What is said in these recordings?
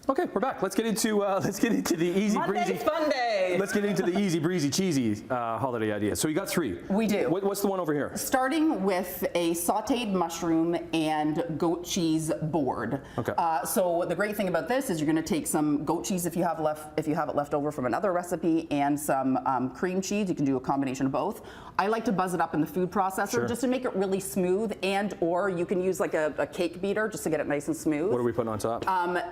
Okay, we're back. Let's get into the easy breezy. Monday's fun day. Let's get into the easy breezy cheesy holiday ideas. So you got three. We do. What's the one over here? Starting with a sautéed mushroom and goat cheese board. Okay. So the great thing about this is you're going to take some goat cheese if you have it left over from another recipe, and some cream cheese. You can do a combination of both. I like to buzz it up in the food processor just to make it really smooth, and or you can use like a cake beater just to get it nice and smooth. What are we putting on top?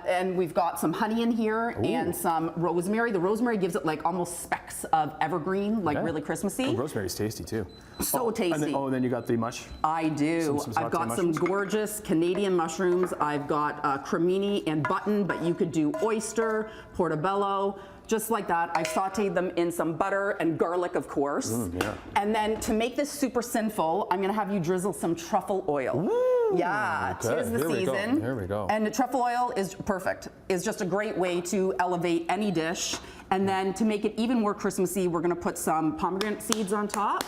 And we've got some honey in here and some rosemary. The rosemary gives it like almost specks of evergreen, like really Christmassy. Oh, rosemary's tasty too. So tasty. And then you got the mush? I do. Some I've got some gorgeous Canadian mushrooms. I've got cremini and button, but you could do oyster, portobello, just like that. I've sauteed them in some butter and garlic, of course. Yeah. And then to make this super sinful, I'm gonna have you drizzle some truffle oil. Yeah, okay. tis the Here we go. season. Here we go. And the truffle oil is perfect. It's just a great way to elevate any dish. And then to make it even more Christmassy, we're gonna put some pomegranate seeds on top,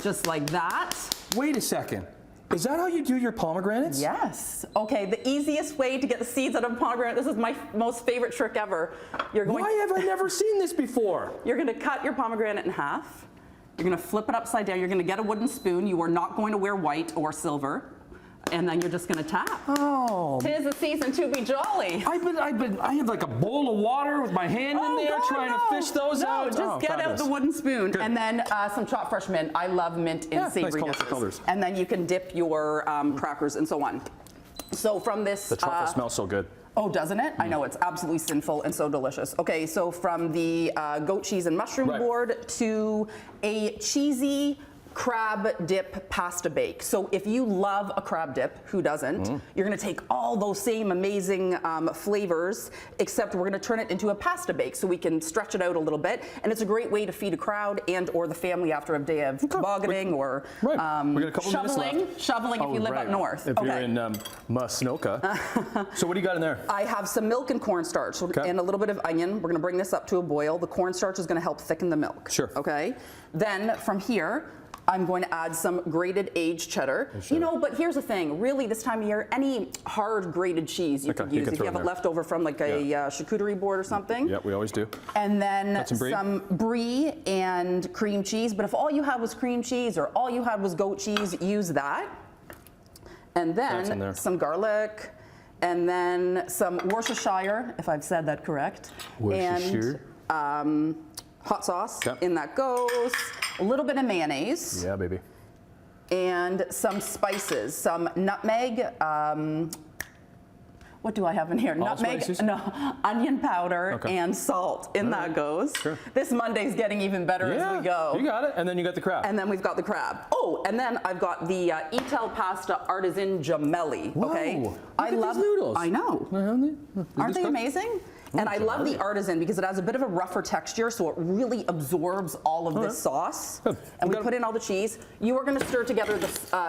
just like that. Wait a second. Is that how you do your pomegranates? Yes. Okay, the easiest way to get the seeds out of a pomegranate, this is my most favorite trick ever. Why have I never seen this before? You're gonna cut your pomegranate in half. You're gonna flip it upside down. You're gonna get a wooden spoon. You are not going to wear white or silver. And then you're just gonna tap. Oh. 'Tis the season to be jolly. I have like a bowl of water with my hand in there trying to fish those out. No, just get out the wooden spoon. And then some chopped fresh mint. I love mint in savory nice dishes. colors. And then you can dip your crackers and so on. So from this... The truffle smells so good. Oh, doesn't it? I know, it's absolutely sinful and so delicious. Okay, so from the goat cheese and mushroom board to a cheesy crab dip pasta bake. So if you love a crab dip, who doesn't? You're gonna take all those same amazing flavors, except we're gonna turn it into a pasta bake so we can stretch it out a little bit. And it's a great way to feed a crowd and or the family after a day of tobogganing or we got a couple minutes left. shoveling if you live up north. If you're in Muskoka. So what do you got in there? I have some milk and cornstarch and a little bit of onion. We're gonna bring this up to a boil. The cornstarch is gonna help thicken the milk. Sure. Okay. Then from here, I'm going to add some grated aged cheddar. You know, but here's the thing. Really, this time of year, any hard grated cheese you could use if you have it left over from like a charcuterie board or something. Yeah, we always do. And then some brie and cream cheese. But if all you had was cream cheese or all you had was goat cheese, use that. And then some garlic. And then some Worcestershire, if I've said that correct. Worcestershire. And hot sauce. In that goes. A little bit of mayonnaise. Yeah, baby. And some spices, some nutmeg. What do I have in here? Nutmeg, no, onion powder and salt. In that goes. Sure. This Monday's getting even better as we go. You got it. And then you got the crab. And then we've got the crab. Oh, and then I've got the Etel Pasta Artisan Gemelli. Okay. Whoa, I love these noodles. I know. Aren't they amazing? And I love the Artisan because it has a bit of a rougher texture, so it really absorbs all of this sauce. And we put in all the cheese. You are going to stir together the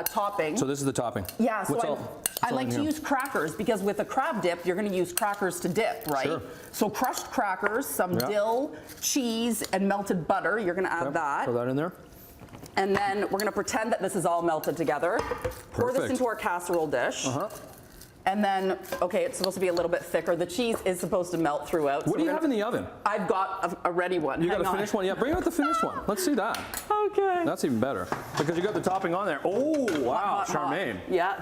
topping. So this is the topping. Yeah. So I like to use crackers because with a crab dip, you're going to use crackers to dip, right? Sure. So crushed crackers, some dill, cheese, and melted butter. You're going to add that. Throw that in there. And then we're going to pretend that this is all melted together. Pour this into our casserole dish. And then, okay, it's supposed to be a little bit thicker. The cheese is supposed to melt throughout. What do you have in the oven? I've got a ready one. You got a finished one? Yeah, bring out the finished one. Let's see that. Okay. That's even better because you got the topping on there. Oh, wow, Charmaine. Yeah.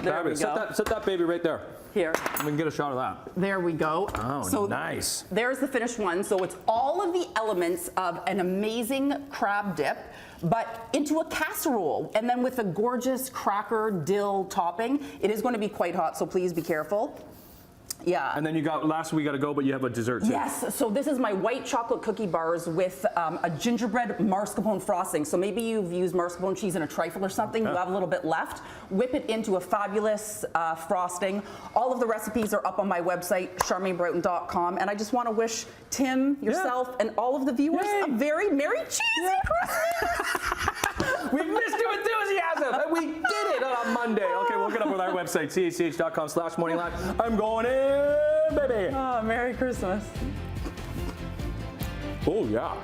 There we go. Set that baby right there. Here. We can get a shot of that. There we go. Oh, so nice. There's the finished one. So it's all of the elements of an amazing crab dip, but into a casserole. And then with a gorgeous cracker dill topping. It is going to be quite hot, so please be careful. Yeah. And then you got, last we got to go, but you have a dessert too. Yes, so this is my white chocolate cookie bars with a gingerbread mascarpone frosting. So maybe you've used mascarpone cheese in a trifle or something, you have a little bit left. Whip it into a fabulous frosting. All of the recipes are up on my website, charmainebroughton.com. And I just want to wish Tim, yourself, and all of the viewers a very Merry Cheesy Christmas! We missed your enthusiasm, and we did it on a Monday. Okay, we'll get up with our website, chch.com/morninglive. I'm going in, baby. Oh, Merry Christmas. Oh, yeah.